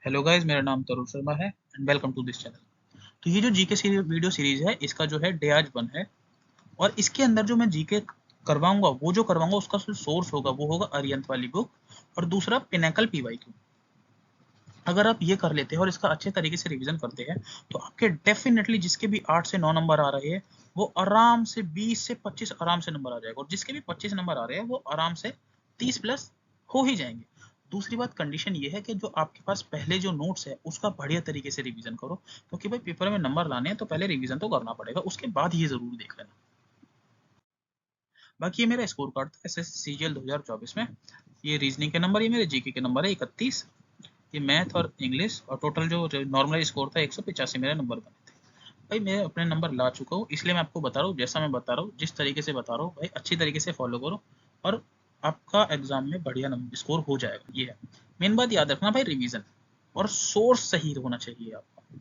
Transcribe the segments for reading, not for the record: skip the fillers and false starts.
Hello guys, मेरा नाम तरुण शर्मा है and welcome to this channel. तो ये जो जीके वीडियो सीरीज है, इसका जो है डे आज 1 है। और इसके अंदर जो मैं जीके करवाऊंगा, वो जो करवाऊंगा उसका जो सोर्स होगा वो होगा अरिहंत वाली बुक, और दूसरा पिनेकल पीवाईक्यू। अगर आप ये कर लेते हैं और इसका अच्छे तरीके से रिवीजन करते हैं तो आपके डेफिनेटली जिसके भी 8 से 9 नंबर आ रहे हैं वो आराम से 20 से 25 आराम से नंबर आ जाएगा, और जिसके भी 25 नंबर आ रहे हैं वो आराम से 30 प्लस हो ही जाएंगे। दूसरी बात, कंडीशन ये है कि जो आपके पास पहले जो नोट्स है उसका बढ़िया तरीके से रिवीजन करो, क्योंकि भाई पेपर में नंबर लाने हैं तो पहले रिवीजन तो करना पड़ेगा, उसके बाद ये जरूर देख लेना। बाकी ये मेरा स्कोर कार्ड था SSCGL 2024 में। ये रीजनिंग के नंबर, ये मेरे जीके के नंबर है 31, ये मैथ और इंग्लिश, और टोटल जो नॉर्मल स्कोर था 185 मेरे नंबर बने थे। भाई मैं अपने नंबर ला चुका हूँ, इसलिए मैं आपको बता रहा हूँ, जैसा मैं बता रहा हूँ जिस तरीके से बता रहा हूँ भाई अच्छी तरीके से फॉलो करो, और आपका एग्जाम में बढ़िया नंबर स्कोर हो जाएगा। ये है मेन बात, याद रखना भाई, रिवीजन और सोर्स सही होना चाहिए आपका।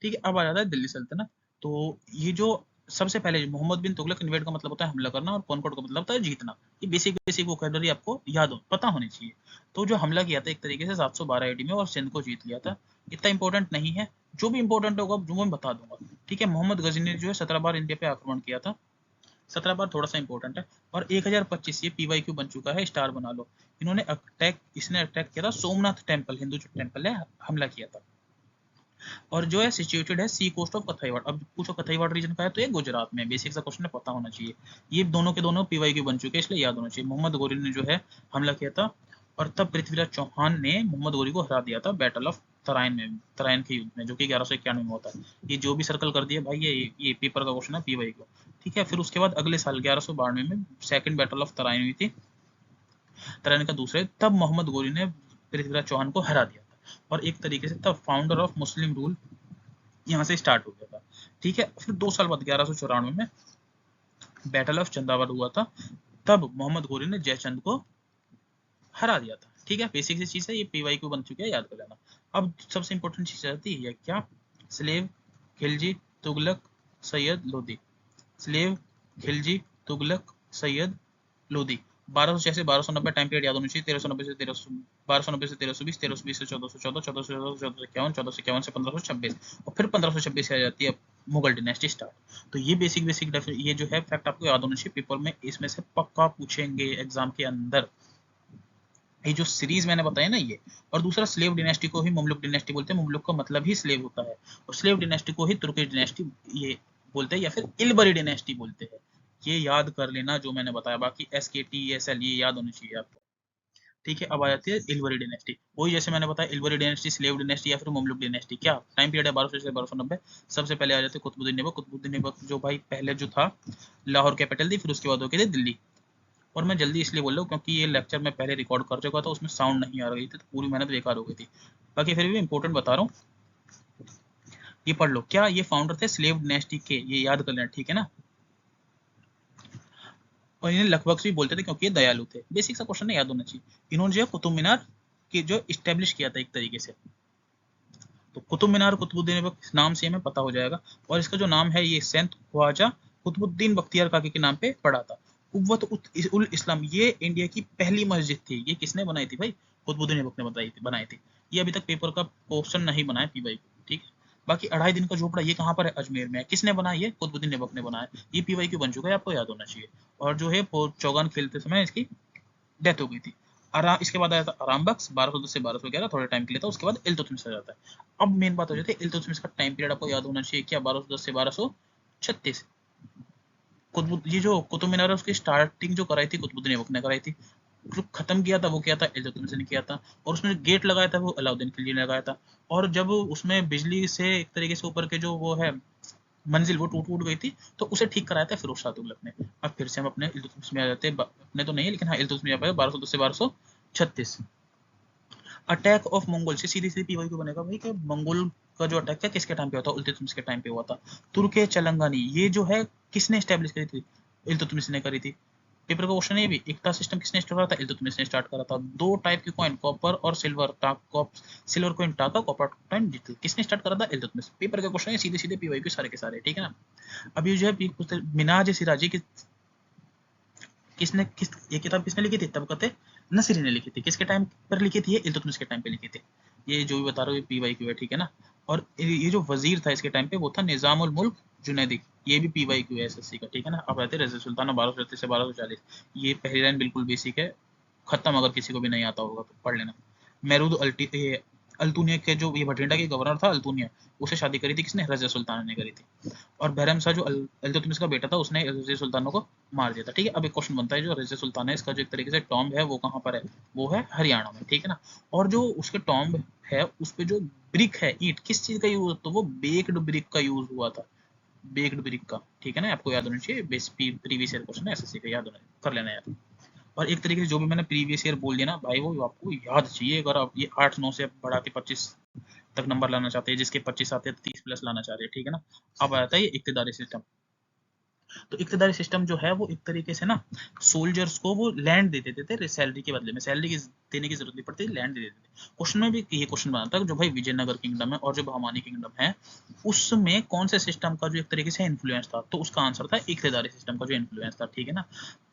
ठीक है, अब आ जाता है दिल्ली सल्तनत। तो ये जो सबसे पहले मोहम्मद बिन तुगलक, इन्वेड का मतलब होता है हमला करना, और कॉनकॉर्ड का मतलब होता है जीतना। ये बेसिक बेसिक वोकैबुलरी आपको याद हो पता होनी चाहिए। तो जो हमला किया था एक तरीके से 712 AD में और सिंध को जीत लिया था, इतना इंपॉर्टेंट नहीं है। जो भी इंपॉर्टेंट होगा जो मैं बता दूंगा। ठीक है, मोहम्मद गजनी ने जो है 17 बार इंडिया पे आक्रमण किया था। 17 बार थोड़ा सा इंपॉर्टेंट है। और 1025 ये PYQ बन चुका है, स्टार बना लो। इसने अटैक किया था सोमनाथ टेम्पल, हिंदू जो टेम्पल है, हमला किया था। और जो है सिचुएटेड है सी कोस्ट ऑफ कथईवाड़। अब पूछो कथईवाड़ रीजन का है, तो ये गुजरात में, बेसिक सा क्वेश्चन है, पता होना चाहिए। ये दोनों के दोनों PYQ बन चुके हैं, इसलिए याद होना चाहिए। मोहम्मद गोरी ने जो है हमला किया था, और तब पृथ्वीराज चौहान ने मोहम्मद गोरी को हरा दिया था बैटल ऑफ तराइन के युद्ध में, जो कि 1191 में होता है। ये जो भी सर्कल कर दिया भाई, ये पेपर का क्वेश्चन है PYQ। ठीक है, फिर उसके बाद अगले साल 1192 में सेकंड बैटल ऑफ तराइन हुई थी, तराइन का दूसरे, तब मोहम्मद गोरी ने पृथ्वीराज चौहान को हरा दिया था। और एक तरीके से तब फाउंडर ऑफ मुस्लिम रूल यहाँ से स्टार्ट हो गया था। ठीक है, फिर 2 साल बाद 1194 में बैटल ऑफ चंदावद हुआ था, तब मोहम्मद गोरी ने जयचंद को हरा दिया था। ठीक है, बेसिक सी चीज है, ये PYQ बन चुकी है, याद कर लेना। अब सबसे इंपॉर्टेंट चीज आती है क्या, स्लेव, खिलजी, तुगलक, सैयद, लोधी। स्लेव, खिलजी, तुगलक, सैयद, लोधी। 1200 जैसे 1290 टाइम पीरियड याद होनी चाहिए। 1390 से 1300, 1290 से 1320, 1320 से 1414, 1414 से 1451, 1451 से 1526, और फिर 1526 से आ जाती है मुगल डिनेस्टी स्टार्ट। तो ये बेसिक बेसिक ये जो है फैक्ट आपको याद होना चाहिए, पेपर में इसमें से पक्का पूछेंगे एग्जाम के अंदर। ये जो सीरीज मैंने बताया ना ये। और दूसरा, स्लेव डिनेस्टी को ही मुमलुक डिनेस्टी बोलते हैं, मुमलुक का मतलब ही स्लेव होता है। और स्लेव डिनेस्टी को ही तुर्किश डिनेस्टी ये बोलते हैं, या फिर इलबरी डिनेस्टी बोलते हैं। ये याद कर लेना जो मैंने बताया, बाकी SKTSL ये याद होनी चाहिए आपको। ठीक है, अब आ जाती है इलवरी डिनेस्टी। वही जैसे मैंने बताया, इलवरी डिनेस्टी, स्लेव डिनेस्टी या फिर मुमलुक डिनेस्टी। क्या टाइम पीरियड है, 1200 से 1290। सबसे पहले आ जाते हैं कुतुबुद्दीन ऐबक। कुतुबुद्दीन ऐबक जो भाई पहले जो था लाहौर कैपिटल थी, फिर उसके बाद हो गई थी दिल्ली। और मैं जल्दी इसलिए बोल रहा हूँ क्योंकि ये लेक्चर मैं पहले रिकॉर्ड कर चुका था, उसमें साउंड नहीं आ रही थी, तो पूरी मेहनत बेकार हो गई थी। बाकी फिर भी इंपॉर्टेंट बता रहा हूँ, ये पढ़ लो। क्या ये फाउंडर थे स्लेव डिनेस्टी के, ये याद कर लेना, ठीक है ना। और इन्हें लखबक्स भी बोलते थे क्योंकि ये दयालु थे। बेसिक सा क्वेश्चन है, याद होना चाहिए। इन्होंने जो है कुतुब मीनार की जो इस्टेब्लिश किया था एक तरीके से। तो कुतुब मीनार कुतुबुद्दीन ऐबक नाम से हमें पता हो जाएगा। और इसका जो नाम है, ये सेंट ख्वाजा कुतुबुद्दीन बख्तियार काकी के नाम पे पड़ा था। कुव्वत उल इस्लाम, ये इंडिया की पहली मस्जिद थी। ये किसने बनाई थी भाई, कुतुबुद्दीन ऐबक ने बनाई थी। ये अभी तक पेपर का क्वेश्चन नहीं बना है PY को। ठीक है, बाकी 2.5 दिन का झोपड़ा, ये कहाँ पर है, अजमेर में है। किसने बनाया, ये कुतुबुद्दीन ऐबक ने बनाया। ये PYQ बन चुका है, आपको याद होना चाहिए। और जो है चौगान खेलते समय इसकी डेथ हो गई थी। इसके बाद आया था आराम बख्श, 1210 से 1211, थोड़े टाइम के लिए था। उसके बाद इल्तुतमिश आ जाता है। अब मेन बात हो जाती है, इल्तुतमिश का टाइम पीरियड आपको याद होना चाहिए। क्या, 1210 से 1236। ये जो कुतुब मीनार है, उसकी स्टार्टिंग जो कराई थी कुतुबुद्दीन ऐबक ने कराई थी। जो खत्म किया था वो किया था इल्तुतमिश ने किया था। और उसमें गेट लगाया था वो अलाउद्दीन खिलजी ने लगाया था। और जब उसमें बिजली से एक तरीके से ऊपर के जो वो है मंजिल, वो टूट गई थी, तो उसे ठीक कराया था फिरोज शाह तुगलक ने। अब फिर से हम अपने इल्तुतमिश में आ जाते हैं, अपने तो नहीं है लेकिन हाँ इल्तुतमिश में आ पाए, 1210 से 1236। अटैक ऑफ मंगोल से सीधी सीधी PYQ बनेगा भाई, कि मंगोल का जो अटैक है किसके टाइम पे हुआ था, इल्तुतमिश के टाइम पे हुआ था। तुर्के चलंगानी, ये जो है किसने स्टैब्लिश करी थी, इल्तुतमिश ने करी थी। पेपर का क्वेश्चन है भी, एकता सिस्टम किसने स्टार्ट करा था, इल्तुतमिश ने स्टार्ट करा था। 2 टाइप की कॉइन, कॉपर और सिल्वर, सिल्वर कॉइन टाका, कॉपर कॉइन डिजिटल, किसने स्टार्ट करा था, इल्तुतमिश। पेपर का क्वेश्चन है सीधे सीधे PYQ सारे के सारे, ठीक है ना। अभी जो है मिनाज सिराजी की किसने ये किताब किसने लिखी थी, तबकत नसीरी ने लिखी थी। किसके टाइम पर लिखी थी? इल्तुतमिश के टाइम पे लिखी थी। ये जो भी बता रहा हूँ ये PYQ है, ठीक है ना। और ये जो वजीर था इसके टाइम पे वो था निजामुल मुल्क जुनैदी, ये भी PYQ है SSC का, ठीक है ना। अब आते रज़ी सुल्तान 1233 से 1240। ये पहली लाइन बिल्कुल बेसिक है, खत्म, अगर किसी को भी नहीं आता होगा तो पढ़ लेना। मेरूद अल्तुनिया के जो ये भटिंडा के गवर्नर था अल्तुनिया, उसे शादी करी थी किसने? रज़िया सुल्तान ने करी थी। और बहरम शाह जो इल्तुतमिश का बेटा था उसने रज़िया सुल्तानों को मार दिया था, ठीक है। अब एक क्वेश्चन बनता है, जो रज़िया सुल्तान है इसका जो एक तरीके से टॉम्ब है वो कहाँ पर है? वो है हरियाणा में, ठीक है ना। और जो उसके टॉम्ब है उस पे जो ब्रिक है, ईंट, किस चीज का यूज, तो वो बेक्ड ब्रिक का यूज हुआ था, बेक्ड ब्रिक का, ठीक है ना। आपको याद होना चाहिए, प्रीवियस ईयर क्वेश्चन है SSC का, याद होना, कर लेना याद। और एक तरीके से जो भी मैंने प्रीवियस ईयर बोल दिया ना भाई, वो आपको याद चाहिए। अगर आप ये 8-9 से बढ़ा के 25 तक नंबर लाना चाहते हैं, जिसके 25 आते हैं 30 प्लस लाना चाह रहे हैं, ठीक है ना। अब आता है ये इक्तदारी सिस्टम। तो इक्तदारी सिस्टम जो है वो एक तरीके से ना सोल्जर्स को वो लैंड दे देते थे सैलरी के बदले में, सैलरी की देने की जरूरत नहीं पड़ती, लैंड दे देते थे। क्वेश्चन में भी ये क्वेश्चन बना था, जो भाई विजयनगर किंगडम है और जो बहमानी किंगडम है उसमें कौन से सिस्टम का जो एक तरीके से इन्फ्लुएंस था, तो उसका आंसर था इक्तदारी सिस्टम का जो इन्फ्लुएंस था, ठीक है ना।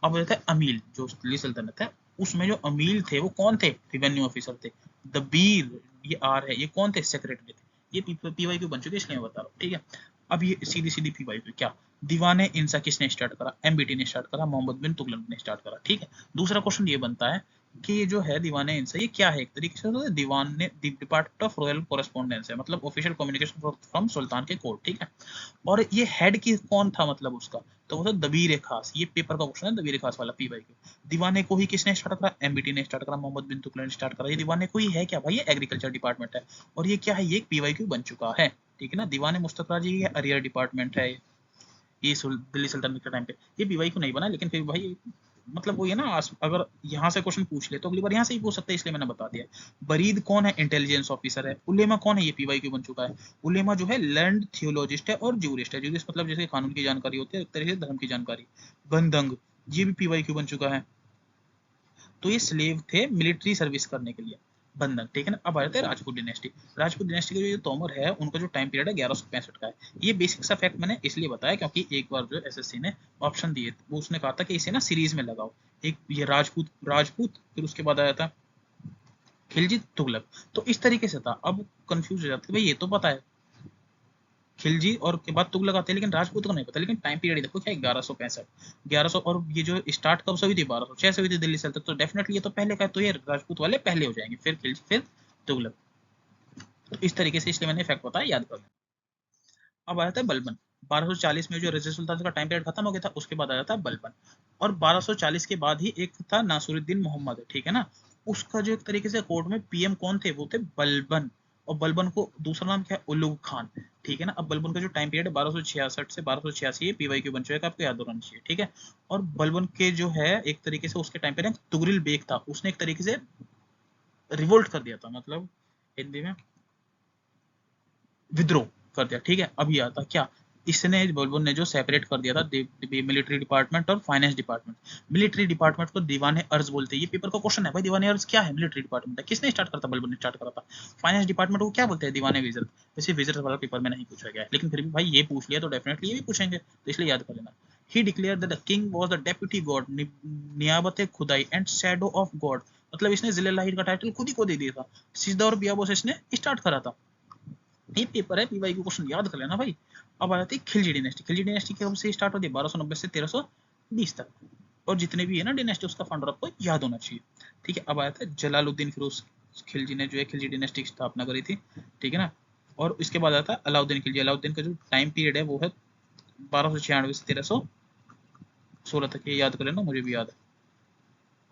अब रहता है अमील, जो दिल्ली सल्तनत है उसमें जो अमील थे वो कौन थे? रेवेन्यू ऑफिसर थे। दबीर, ये आर है, ये कौन थे? सेक्रेटरी थे। ये PYQ बन चुके इसलिए मैं बता रहा हूँ, ठीक है। अब ये सीधी सीधी PYQ क्या, दीवाने इंसा किसने स्टार्ट करा? MBT ने स्टार्ट करा, मोहम्मद बिन तुगलक ने स्टार्ट करा, ठीक है। दूसरा क्वेश्चन ये बनता है कि ये जो है दीवाने इंसा ये क्या है? एक तरीके से तो दीवान ने डिपार्टमेंट ऑफ रॉयल कोरेस्पोंडेंस है, मतलब ऑफिशियल कम्युनिकेशन फ्रॉम सुल्तान के कोर्ट, ठीक है। और ये हेड की कौन था मतलब उसका? तो वो था दबीर खास। ये पेपर का क्वेश्चन है, दबीर खास वाला PYQ। दीवाने को ही किसने स्टार्ट करा? MBT ने स्टार्ट करा, मोहम्मद बिन तुगलक ने स्टार्ट करा। ये दीवाने को ही है क्या भाई? ये एग्रीकल्चर डिपार्टमेंट है। और ये क्या है? ये PYQ बन चुका है, ठीक है ना। दीवाने मुस्तफा जी है, अरियर डिपार्टमेंट है ये दिल्ली सल्तनत के टाइम पे। ये PYQ नहीं बना, लेकिन फिर भाई मतलब वो ये ना, अगर यहाँ से क्वेश्चन पूछ ले तो अगली बार यहाँ से ही पूछ सकते हैं, इसलिए मैंने बता दिया। बरीद कौन है? इंटेलिजेंस ऑफिसर है। उलेमा कौन है? ये PYQ बन चुका है। उलेमा जो है लैंड थियोलॉजिस्ट है और ज्यूरिस्ट है। ज्यूरिस्ट मतलब जैसे कानून की जानकारी होती है, एक तरह से धर्म की जानकारी। गंदंग, ये भी PYQ बन चुका है। तो ये स्लेव थे मिलिट्री सर्विस करने के लिए, बंधन, ठीक है ना। अब आ जाते हैं राजपूत डिनेस्टी। राजपूत डिनेस्टी के जो तोमर है उनका जो टाइम पीरियड है 1165 का है। ये बेसिक सा फैक्ट मैंने इसलिए बताया क्योंकि एक बार जो SSC ने ऑप्शन दिए वो उसने कहा था कि इसे ना सीरीज में लगाओ, एक ये राजपूत राजपूत, फिर उसके बाद आया था खिलजी तुगलक। तो इस तरीके से था। अब कंफ्यूज हो जाते भाई, ये तो पता है खिलजी और के बाद तुगलक आते हैं, लेकिन राजपूत को नहीं पता। लेकिन टाइम पीरियड देखो क्या है, 1165, 1100। और ये जो स्टार्ट कब से हुई थी? 1206 से हुई थी दिल्ली सल्तनत। तो डेफिनेटली ये तो पहले का है, तो ये राजपूत वाले पहले हो जाएंगे, फिर खिलजी, फिर तुगलक। तो इस तरीके से इसलिए मैंने फैक्ट बताया, याद कर लें। अब आ जाता है बलबन। 1240 में जो रज़िया सुल्तान का टाइम पीरियड खत्म हो गया था, उसके बाद आ जाता है बलबन। और 1240 के बाद ही एक था नासुरुद्दीन मोहम्मद, ठीक है ना। उसका जो एक तरीके से कोर्ट में PM कौन थे? वो थे बलबन। और बलबन को दूसरा नाम क्या है? उलुग खान, ठीक है ना। अब बलबन का जो टाइम पीरियड है 1266 से 1286 PYQ बन चुका है, आपको याद होना चाहिए, ठीक है। और बलबन के जो है एक तरीके से उसके टाइम पे तुगरिल बेग था, उसने एक तरीके से रिवोल्ट कर दिया था, मतलब हिंदी में विद्रोह कर दिया, ठीक है। अभी आता क्या, इसने बलबन ने जो सेपरेट कर दिया था मिलिट्री डिपार्टमेंट और फाइनेंस डिपार्टमेंट। मिलिट्री डिपार्टमेंट को दीवाने अर्ज बोलते हैं। ये पेपर का क्वेश्चन है भाई, दीवाने अर्ज क्या है? मिलिट्री डिपार्टमेंट है। किसने स्टार्ट करा था? बलबन ने स्टार्ट करा था। फाइनेंस डिपार्टमेंट को क्या बोलते हैं? दीवाने विजिट। वैसे विजिट वाला पेपर में नहीं पूछा गया है, लेकिन फिर भी भाई ये पूछ लिया तो डेफिनेटली ये भी पूछेंगे, तो इसलिए याद कर लेना। He declare that the king was the deputy god, नियाबत खुदाई एंड शैडो ऑफ गॉड। मतलब इसने जिले लाहिर का टाइटल खुद ही को दे दिया था। सिजदा और बियाबो से इसने स्टार्ट करा था। ये पेपर है PYQ क्वेश्चन, याद कर लेना भाई। अब आ जाती है खिलजी डिनेस्टी। खिलजी डिनेस्टी कब से स्टार्ट होती है? 1290 से 1320 तक। और जितने भी है ना डिनेस्टी, उसका फाउंडर आपको याद होना चाहिए, ठीक है। अब आया था जलालुद्दीन फिरोज खिलजी ने जो है खिलजी डिनेस्टी की स्थापना करी थी, ठीक है ना। और इसके बाद आता है अलाउद्दीन खिलजी। अलाउद्दीन का जो टाइम पीरियड है वो है 1296 से 1316 तक, ये याद कर लेना, मुझे भी याद है।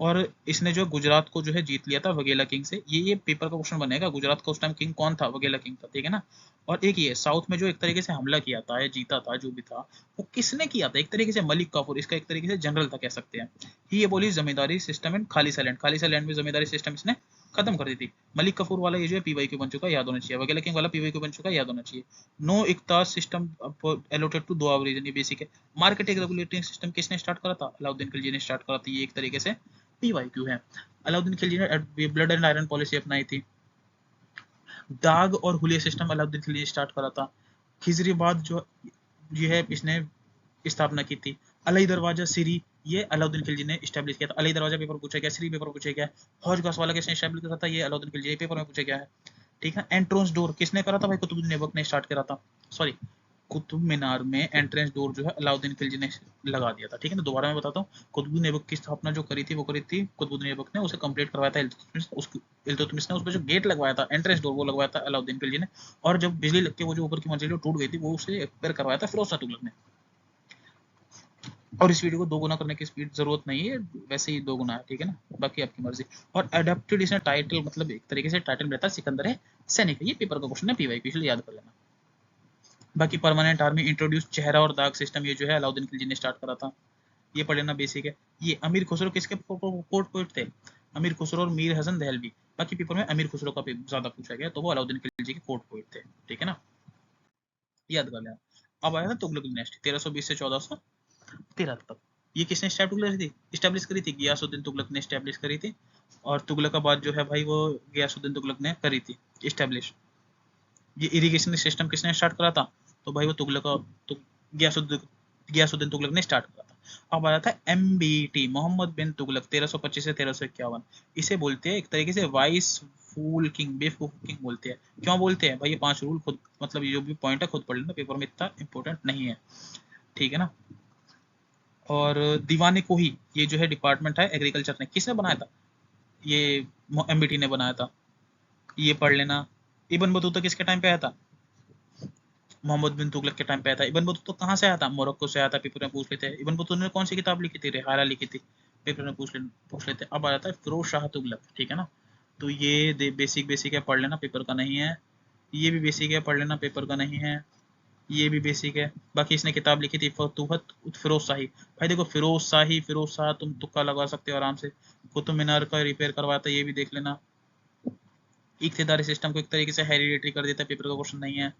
और इसने जो गुजरात को जो है जीत लिया था वगेला किंग से। ये पेपर का क्वेश्चन बनेगा, गुजरात का उस टाइम किंग कौन था? वगेला किंग था, ठीक है ना। और एक ये साउथ में जो एक तरीके से हमला किया था या जीता था जो भी था, वो किसने किया था? एक तरीके से मलिक काफूर, इसका एक तरीके से जनरल था कह सकते हैं। ये बोली जमींदारी सिस्टम एंड खालिसा लैंड, खालिसा लैंड में जमींदारी सिस्टम इसने खत्म कर दी थी। मलिक कफूर वाला ये जो है PYQ बन चुका है, याद होना चाहिए। वगेला किंग वाला PYQ बन चुका है, याद होना चाहिए। नो इक्ताज system allotted to Doab region, ये बेसिक है। मार्केट रेगुलेटिंग सिस्टम किसने स्टार्ट करा था? अलाउद्दीन खिलजी ने स्टार्ट करा था। ये एक तरीके से PYQ है। अलाउद्दीन खिलजी ने ब्लड एंड आयरन पॉलिसी अपनाई थी। दाग और हुलिया सिस्टम अलाउद्दीन खिलजी ने स्टार्ट करा था। खिजरीबाद जो ये है इसने स्थापना की थी। अलई दरवाजा सिरी, ये अलाउद्दीन खिलजी ने स्टैब्लिश किया था। अलई दरवाजा पेपर पूछा गया, सिरी पेपर पूछा गया। हौज गसवाला किसने स्टैब्लिश करा था, ये अलाउद्दीन खिलजी पेपर में पूछा गया है। ठीक है। एंट्रेंस डोर किसने करा था भाई, कुतुबुद्दीन ऐबक ने स्टार्ट करा था। सॉरी, कुतुब मीनार में एंट्रेंस डोर जो है अलाउद्दीन खिलजी ने लगा दिया था। ठीक है ना, दोबारा मैं बताता हूँ, कुतुबुद्दीन ऐबक की स्थापना जो करी थी वो करी थी कुतुबुद्दीन ऐबक ने, उसे कंप्लीट करवाया था इल्तुतमिश ने। उस पर जो गेट लगवाया था, एंट्रेंस डोर, वो लगवाया था अलाउद्दीन खिलजी ने। और जब बिजली लग के वो जो ऊपर की मंजिल जो टूट गई थी, वो उसे रिपेयर करवाया था फिरोज शाह तुगलक ने। और इस वीडियो को 2 गुना करने की स्पीड जरूरत नहीं है, वैसे ही 2 गुना है। ठीक है ना, बाकी आपकी मर्जी। और अडेप्टेड इसने टाइटल, मतलब एक तरीके से टाइटल रहता है सिकंदर है सैनिक। ये पेपर का क्वेश्चन है, पीवाई इसलिए याद कर लेना। बाकी परमानेंट आर्मी इंट्रोड्यूस, चेहरा और दाग सिस्टम, ये जो है अलाउद्दीन खिलजी ने स्टार्ट करा था। ये पढ़ लेना, बेसिक है। ये अमीर खुसरो किसके कोर्ट पोइट थे, अमीर खुसरो और मीर हसन दहलवी। बाकी पेपर में अमीर खुसरो का ज्यादा पूछा गया, तो वो अलाउद्दीन खिलजी के कोर्ट पोइट थे। ठीक है ना, याद कर लेना। अब आया था तुगलक डिनेस्टी 1320 से 1413 तक। ये किसने स्टैब्लिश करी थी, गियासुद्दीन तुगलक ने स्टैब्लिश करी थी। और तुगलकाबाद जो है भाई, वो गियासुद्दीन तुगलक ने करी थी स्टैब्लिश। ये इरिगेशन सिस्टम किसने स्टार्ट करा था, तो भाई वो तुगलक तो गियासुद्दीन तुगलक ने स्टार्ट करा था। अब आया था एमबीटी, मोहम्मद बिन तुगलक 1325 से 1351। इसे बोलते हैं एक तरीके से वाइस फूल किंग, बेवकूफ किंग बोलते हैं। क्यों बोलते हैं भाई, ये 5 रूल खुद, मतलब ये जो भी पॉइंट है खुद पढ़ लेना, पेपर में इतना इंपॉर्टेंट नहीं है। ठीक है ना। और दीवाने को ही, ये जो है डिपार्टमेंट है एग्रीकल्चर ने, किसने बनाया था, ये एमबीटी ने बनाया था। ये पढ़ लेना। इब्न बतूता किसके टाइम पे आया था, मोहम्मद बिन तुगलक के टाइम पे आया था। इब्न बतूता कहाँ से आया था, मोरक्को से आया था। पेपर में पूछ लेते हैं। इब्न बतूता ने कौन सी किताब लिखी थी, रिहाला लिखी थी। पेपर में पूछ लेते हैं। अब आ जाता है फिरोज शाह तुगलक। ठीक है ना, तो ये बेसिक बेसिक है, पढ़ लेना, पेपर का नहीं है। ये भी बेसिक है, पढ़ लेना, पेपर का नहीं है। ये भी बेसिक है। बाकी इसने किताब लिखी थी फतूहत फिरोज शाही। भाई देखो, फिरोज शाह तुम तुक्का लगा सकते हो आराम से। कुतुब मीनार का रिपेयर करवाया था, ये भी देख लेना। इक्तदारी सिस्टम को एक तरीके से हेरिडेटरी कर देता है, पेपर का क्वेश्चन नहीं है।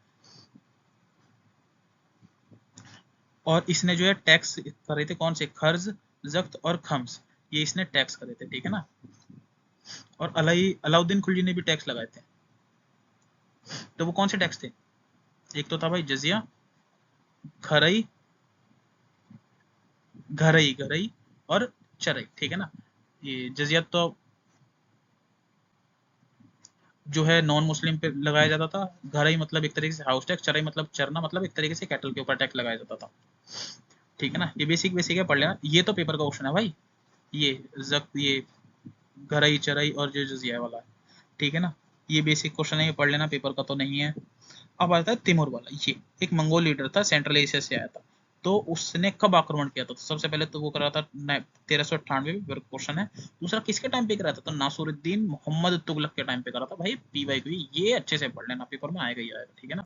और इसने जो है टैक्स करे थे, कौन से, खर्ज, जख्त और खम्स, ये इसने टैक्स करे थे। ठीक है ना। और अलाउद्दीन खिलजी ने भी टैक्स लगाए थे। तो वो कौन से टैक्स थे, एक तो था भाई जजिया, खरई, घरई और चरई। ठीक है ना। ये जजिया तो जो है नॉन मुस्लिम पे लगाया जाता था। घरई मतलब एक तरीके से हाउस टैक्स, चरई मतलब चरना, मतलब एक तरीके से कैटल के ऊपर टैक्स लगाया जाता था। ठीक है ना, ये बेसिक बेसिक है, पढ़ लेना। ये तो पेपर का क्वेश्चन है भाई, ये जख्त, ये घरई, चरई और जो जजिया वाला है। ठीक है ना, ये बेसिक क्वेश्चन है, ये पढ़ लेना, पेपर का तो नहीं है। अब आता है तिमोर वाला। ये एक मंगोल लीडर था, सेंट्रल एशिया से आया था। तो उसने कब आक्रमण किया था, तो सबसे पहले तो वो करा था 1398 में, क्वेश्चन है। दूसरा किसके टाइम पे करा था, तो नासुरुद्दीन मोहम्मद तुगलक के टाइम पे करा था भाई। पीवाई को ये अच्छे से पढ़ लेना, पेपर में आएगा ही आएगा। ठीक है ना।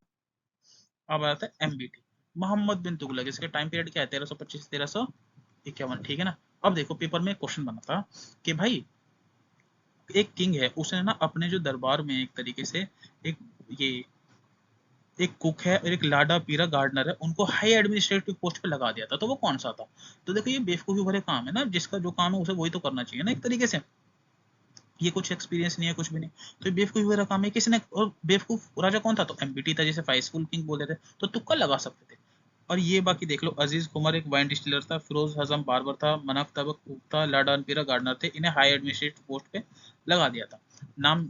अब आता है एमबीटी, मोहम्मद बिन तुगलक, इसके टाइम पीरियड क्या है, 1325 1351। ठीक है ना। अब देखो, पेपर में क्वेश्चन बना था कि भाई एक किंग है, उसने ना अपने जो दरबार में एक तरीके से एक ये एक कुक है और एक लाडा पीरा गार्डनर है, उनको हाई एडमिनिस्ट्रेटिव पोस्ट पे लगा दिया था। तो वो कौन सा था, तो देखो ये बेवकूफी भरे काम है ना, जिसका जो काम है उसे वही तो करना चाहिए ना एक तरीके से। ये कुछ एक्सपीरियंस नहीं है, कुछ भी नहीं, तो ये बेवकूफी भरा काम है किसने। और बेवकूफ राजा कौन था, तो एमबीटी था, जैसे फाइसफुल किंग बोलते थे, तो तुक्का लगा सकते थे। और ये बाकी देख लो, अजीज कुमार एक वाइन डिस्टिलर था, फिरोज हजम बार्बर था, मनाफ तबक कुक था, लाडा पीरा गार्डनर थे, इन्हें हाई एडमिनिस्ट्रेटिव पोस्ट पे लगा दिया था। नाम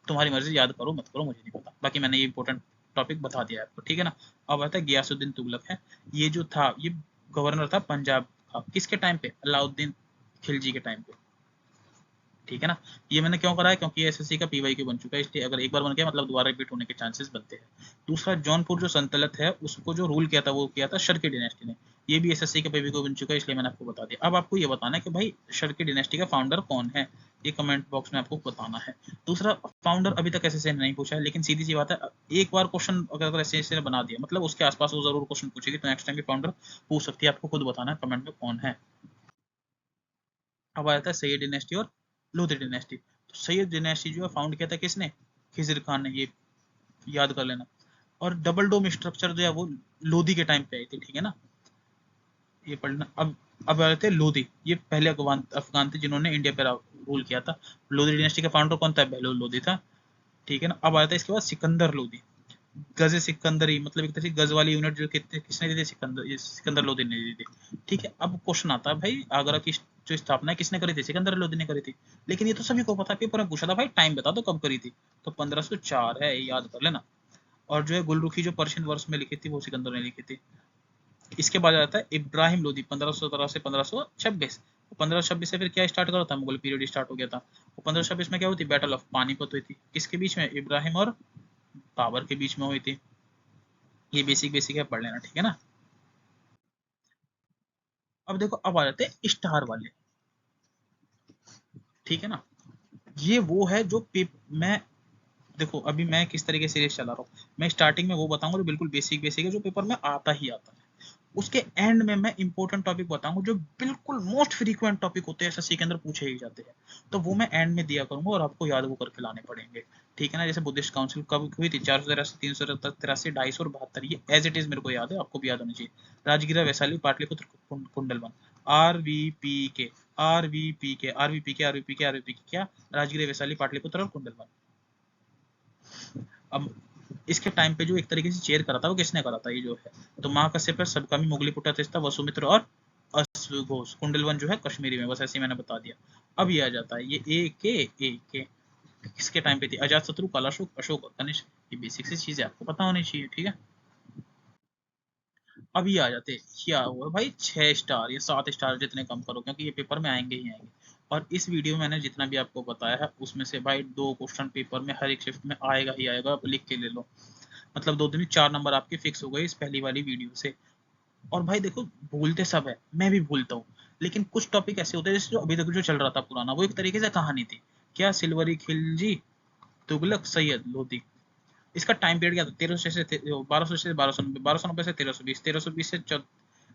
तुम्हारी मर्जी, याद करो मत करो मुझे नहीं पता, बाकी मैंने ये इंपॉर्टेंट टॉपिक बता दिया आपको। ठीक है ना। अब आता है गियासुद्दीन तुगलक है। ये जो था, ये गवर्नर था पंजाब का, किसके टाइम पे, अलाउद्दीन खिलजी के टाइम पे। ठीक है ना। ये मैंने क्यों करा है, क्योंकि एसएससी का पीवाईक्यू बन चुका है, इसलिए अगर एक बार बन गया मतलब दोबारा रिपीट होने के चांसेस बनते हैं। दूसरा, जौनपुर जो सल्तनत है उसको जो रूल किया था वो किया था शर्की डिनेस्टी ने। ये भी एसएससी का पीवाईक्यू बन चुका है, इसलिए मैंने आपको बता दिया। अब आपको ये बताना है कि भाई शर्की डिनेस्टी का फाउंडर कौन है, ये कमेंट बॉक्स में आपको बताना है। दूसरा, फाउंडर अभी तक एसएससी ने नहीं पूछा है, लेकिन सीधी सी बात है, एक बार क्वेश्चन अगर एसएससी ने बना दिया मतलब उसके आसपास वो जरूर क्वेश्चन पूछेगी, तो नेक्स्ट टाइम भी फाउंडर पूछ सकती है, आपको खुद बताना है कमेंट में कौन है। अब आया था सैयद डिनेस्टी और लोधी डिनेस्टी। तो सैयद डिनेस्टी जो है फाउंड किया था किसने, खिजर खान ने, ये याद कर लेना। और डबल डोम स्ट्रक्चर जो है वो लोधी के टाइम पे आई थी। ठीक है ना, ये पढ़ना। अब आए थे लोधी, ये पहले अफगान थे जिन्होंने इंडिया पे रूल किया था। लोधी डिनेस्टी का फाउंडर कौन था, बहलोल लोधी था। ठीक है ना। अब आया था इसके बाद सिकंदर लोधी। गज़े सिकंदरी मतलब एक तरह से गज वाली यूनिट जो किसने दी थी, सिकंदर लोदी ने दी थी। ठीक है, अब क्वेश्चन आता है भाई आगरा की जो स्थापना किसने करी थी, सिकंदर लोदी ने करी थी। लेकिन ये तो सभी को पता है, पेपर में पूछा था भाई टाइम बता दो कब करी थी, तो 1504 है, याद कर लेना। और जो है गुलरुखी जो पर्शियन वर्ष में लिखी थी वो सिकंदर ने लिखी थी। इसके बाद आता है इब्राहिम लोदी 1517 से 1526। 1526 से फिर क्या स्टार्ट करा था, मुगल पीरियड स्टार्ट हो गया था। 1526 में क्या हुई थी, बैटल ऑफ पानीपत हुई थी। किसके बीच में, इब्राहिम और बाबर के बीच में हुई थी। ये बेसिक बेसिक है, पढ़ लेना, ठीक है ना। अब देखो, अब आ जाते हैं स्टार वाले, ठीक है ना। ये वो है जो मैं देखो अभी मैं किस तरीके से सीरीज चला रहा हूँ, मैं स्टार्टिंग में वो बताऊंगा जो बिल्कुल बेसिक बेसिक है, जो पेपर में आता ही आता है। उसके एंड में मैं इंपॉर्टेंट टॉपिक बताऊंगा जो बिल्कुल मोस्ट फ्रीक्वेंट टॉपिक होते हैं, एसएससी के अंदर पूछे ही जाते हैं, तो वो मैं एंड में दिया करूंगा और आपको याद वो करके लाने पड़ेंगे, ठीक है ना। जैसे बुद्धिस्ट काउंसिल कब हुई थी, 483, 383, 250 और 72, ये एज इट इज मेरे को याद है, आपको भी याद होना चाहिए। राजगिरा, वैशाली, पाटलिपुत्र, कुंडलवन, आरवीपी के आरवीपी के आरवीपी के आरवीपी के आरवीपी के क्या, राजगिरा, वैशाली, पाटलिपुत्र और कुंडलवन। अब इसके टाइम पे जो एक तरीके से चेयर करा था वो किसने करा था, ये जो है, तो महाकश्यप, सबकामी, मुगलीपुटा तेस्ता, वसुमित्र और अश्वघोष। कुंडलवन जो है कश्मीरी में, बस ऐसे मैंने बता दिया। अब ये आ जाता है ये ए के किसके टाइम पे थी, अजात शत्रु, कालाशोक, अशोक और कनिष्क। ये बेसिक सी चीजें आपको पता होनी चाहिए, ठीक है। अब ये आ जाते हैं, क्या हुआ भाई, 6 स्टार या 7 स्टार जितने कम करो, क्योंकि ये पेपर में आएंगे ही आएंगे। और इस वीडियो में मैंने जितना भी आपको बताया है उसमें से भाई 2 क्वेश्चन पेपर में हर एक शिफ्ट में आएगा ही आएगा, आप लिख के ले लो। मतलब 2 दिन में 4 नंबर आपके फिक्स हो गए इस पहली वाली वीडियो से। और भाई देखो, भूलते सब है, मैं भी भूलता हूँ, लेकिन कुछ टॉपिक ऐसे होते हैं जैसे जो अभी तक जो चल रहा था पुराना, वो एक तरीके से कहानी थी। क्या, सिल्वरी खिलजी, तुगलक, सैयद लोधी। इसका टाइम पीरियड क्या था, 1300 से 1200 से 1290, 1290 से 1320, 1320 से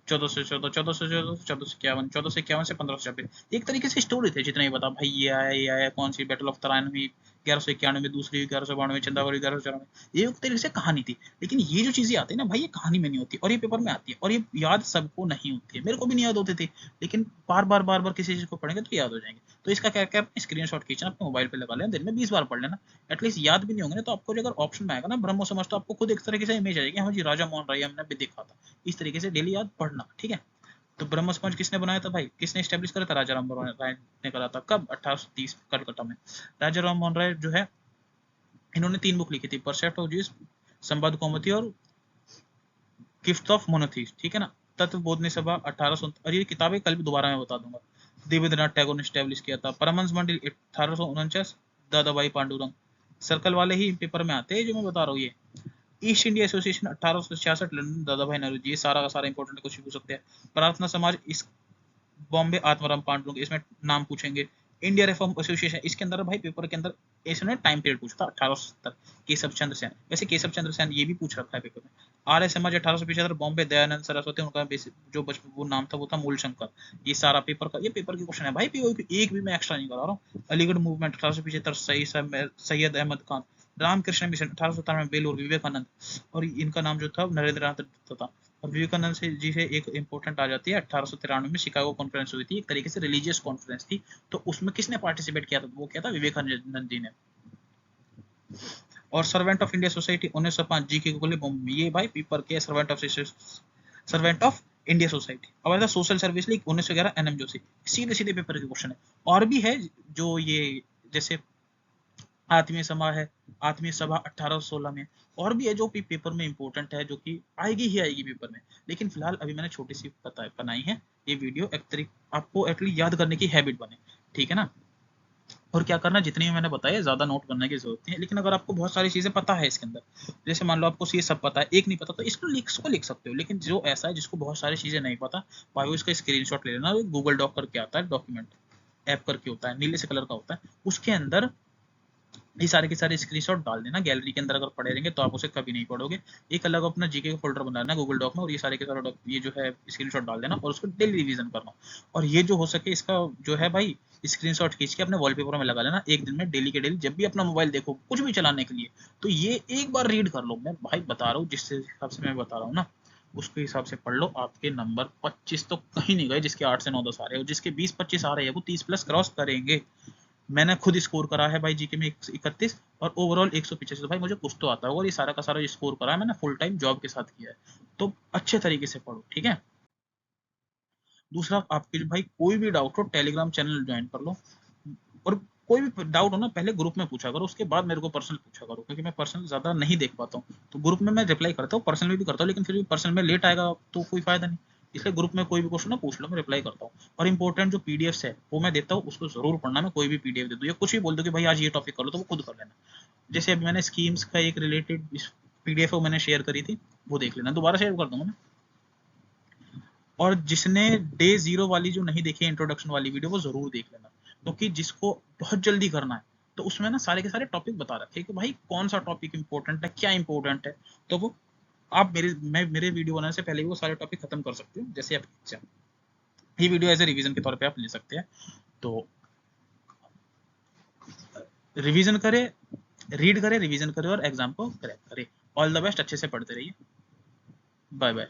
1414, 1414, 1451, 1451 से 1526। एक तरीके से स्टोरी थे जितना ही बता भाई, ये आया कौन सी बैटल ऑफ तराइन हुई 1191 में, दूसरी 1192, चंदावरी 1194, ये एक तरीके से कहानी थी। लेकिन ये जो चीजें आती है ना भाई, ये कहानी में नहीं होती और ये पेपर में आती है, और ये याद सबको नहीं होती है, मेरे को भी नहीं याद होती थी, लेकिन बार बार किसी चीज को पढ़ेंगे तो याद हो जाएंगे। तो इसका क्या क्या, स्क्रीन शॉट खींचना, अपने मोबाइल पे लगा लेना, दिन में 20 बार पढ़ लेना, एटलीस्ट याद भी नहीं होंगे ना, तो आपको अगर ऑप्शन में आएगा ना ब्रह्मो समझ, तो आपको खुद एक तरीके से इमेज आएगी, हाँ जी राजा मोहन राय हमने भी देखा था। इस तरीके से डेली याद पढ़ना, ठीक है। तो ब्रह्म समाज किसने बनाया था भाई, किसने स्टैब्लिश करा था, राजा राम मोहन राय ने करा था, कब, 1830 कलकत्ता में। राजा राम मोहन राय जो है, इन्होंने 3 बुक लिखी थी, परसेप्ट ऑफ जीस, संवाद कौमुदी और गिफ्ट ऑफ मोनोथीस, ठीक है ना। तत्वबोधनी सभा 1800, और ये किताबें कल भी दोबारा मैं बता दूंगा। देवेंद्रनाथ टैगोर ने स्टैब्लिश किया था। परमहंस मंडल 1849, दादाभाई पांडुरंग। सर्कल वाले ही पेपर में आते हैं जो मैं बता रहा हूँ ये। East India Association 1866, London, Dadabhai Naoroji. ये सारा का सारा इंपॉर्टेंट कुछ भी पूछ सकते हैं। प्रार्थना समाज, इस बॉम्बे, आत्माराम पांडुरंग, इसमें नाम पूछेंगे। इंडिया रिफॉर्म एसोसिएशन, इसके अंदर भाई पेपर के अंदर इसने टाइम पीरियड पूछा था 1870। केशव चंद्र सेन, वैसे केशव चंद्र सेन ये भी पूछ रखा है पेपर में। आर्य समाज 1875, बॉम्बे, दयानंद सरस्वती, उनका जो बचपन वो नाम था वो था मूल शंकर। ये सारा पेपर का, ये पेपर के क्वेश्चन है भाई, एक भी मैं एक्स्ट्रा नहीं करा रहा हूँ। अलीगढ़ मूवमेंट 1875, सैयद अहमद खान। रामकृष्ण मिशन 1897, बेलूर, विवेकानंद। और इनका नाम जो था नरेंद्र नाथ दत्त था। और विवेकानंद से जी से एक इंपॉर्टेंट आ जाती है, 1893 में शिकागो कॉन्फ्रेंस हुई थी, एक तरीके से रिलीजियस कॉन्फ्रेंस थी, तो उसमें किसने पार्टिसिपेट किया था, वो क्या था, विवेकानंद जी ने। और servant of India society 1905, G K Gokhale, Bombay. ये भाई पेपर के सर्वेंट ऑफ इंडिया सोसाइटी। अब social service league 1911, NM Joshi. सीधे सीधे पेपर के क्वेश्चन है। और भी है जो ये, जैसे आत्मीय सभा है, आत्मीय सभा 1816 में। और भी है जो पेपर में इंपॉर्टेंट है, जो कि आएगी ही आएगी पेपर में। लेकिन फिलहाल अभी मैंने छोटी सी बनाई है ये वीडियो, एक तरीके आपको एटलीस्ट याद करने की हैबिट बने, ठीक है ना। और क्या करना, जितनी मैंने बताया ज्यादा नोट करने की जरूरत नहीं है, लेकिन अगर आपको बहुत सारी चीजें पता है इसके अंदर, जैसे मान लो आपको ये सब पता है, एक नहीं पता, तो इसको लिख सकते हो। लेकिन जो ऐसा है जिसको बहुत सारी चीजें नहीं पता, भाई वो इसका स्क्रीनशॉट ले लेना। गूगल डॉक करके आता है, डॉक्यूमेंट ऐप करके होता है, नीले से कलर का होता है, उसके अंदर ये सारे के सारे स्क्रीनशॉट डाल देना। गैलरी के अंदर अगर पड़े रहेंगे तो आप उसे कभी नहीं पढ़ोगे। एक अलग अपना जीके का फोल्डर बना लेना गूगल डॉक में, और ये सारे के सारे ये जो है स्क्रीनशॉट डाल देना, और उसको डेली रिवीजन करना। और ये जो हो सके इसका जो है भाई, स्क्रीनशॉट खींच के अपने वॉलपेपर में लगा लेना, एक दिन में डेली के डेली, जब भी अपना मोबाइल देखो कुछ भी चलाने के लिए, तो ये एक बार रीड कर लो। मैं भाई बता रहा हूँ, जिस हिसाब से मैं बता रहा हूँ ना, उसके हिसाब से पढ़ लो। आपके नंबर 25 तो कहीं नहीं गए, जिसके 8 से 9 10 आ रहे हो, जिसके 20 25 आ रहे हैं वो 30 प्लस क्रॉस करेंगे। मैंने खुद स्कोर करा है भाई जीके में 31 और ओवरऑल 185। तो भाई मुझे कुछ तो आता है, और ये सारा का सारा स्कोर करा है मैंने फुल टाइम जॉब के साथ किया है। तो अच्छे तरीके से पढ़ो, ठीक है। दूसरा, आपके भाई कोई भी डाउट हो टेलीग्राम चैनल ज्वाइन कर लो, और कोई भी डाउट हो ना पहले ग्रुप में पूछा करो, उसके बाद मेरे को पर्सनल पूछा करो, क्योंकि मैं पर्सनल ज्यादा नहीं देख पाता हूँ। तो ग्रुप में मैं रिप्लाई करता हूँ, पर्सनल भी करता हूँ, लेकिन फिर भी पर्सनल में लेट आएगा तो कोई फायदा नहीं। इसलिए ग्रुप में कोई भी क्वेश्चन ना पूछ लो, मैं रिप्लाई करता हूँ। और इंपॉर्टेंट जो पीडीएफ है वो मैं देता हूँ, उसको जरूर पढ़ना। मैं कोई भी पीडीएफ दे दूँ या कुछ भी बोल दो कि भाई आज ये टॉपिक कर लो, तो वो खुद कर लेना। जैसे अभी मैंने स्कीम्स का एक रिलेटेड पीडीएफ वो मैंने शेयर करी थी, वो देख लेना, दोबारा शेयर कर दूंगा मैं। और जिसने डे 0 वाली जो नहीं देखी इंट्रोडक्शन वाली वीडियो, वो जरूर देख लेना, क्योंकि जिसको बहुत जल्दी करना है तो उसमें ना सारे के सारे टॉपिक बता रखे कि भाई कौन सा टॉपिक इंपॉर्टेंट है, क्या इंपॉर्टेंट है। तो वो आप मेरे वीडियो बनाने से पहले भी वो सारे टॉपिक खत्म कर सकते हो, जैसे आपकी इच्छा। ये वीडियो एज ए रिवीजन के तौर पे आप ले सकते हैं। तो रिवीजन करें, रीड करें, रिवीजन करें और एग्जाम को क्रैक करें। ऑल द बेस्ट, अच्छे से पढ़ते रहिए। Bye bye.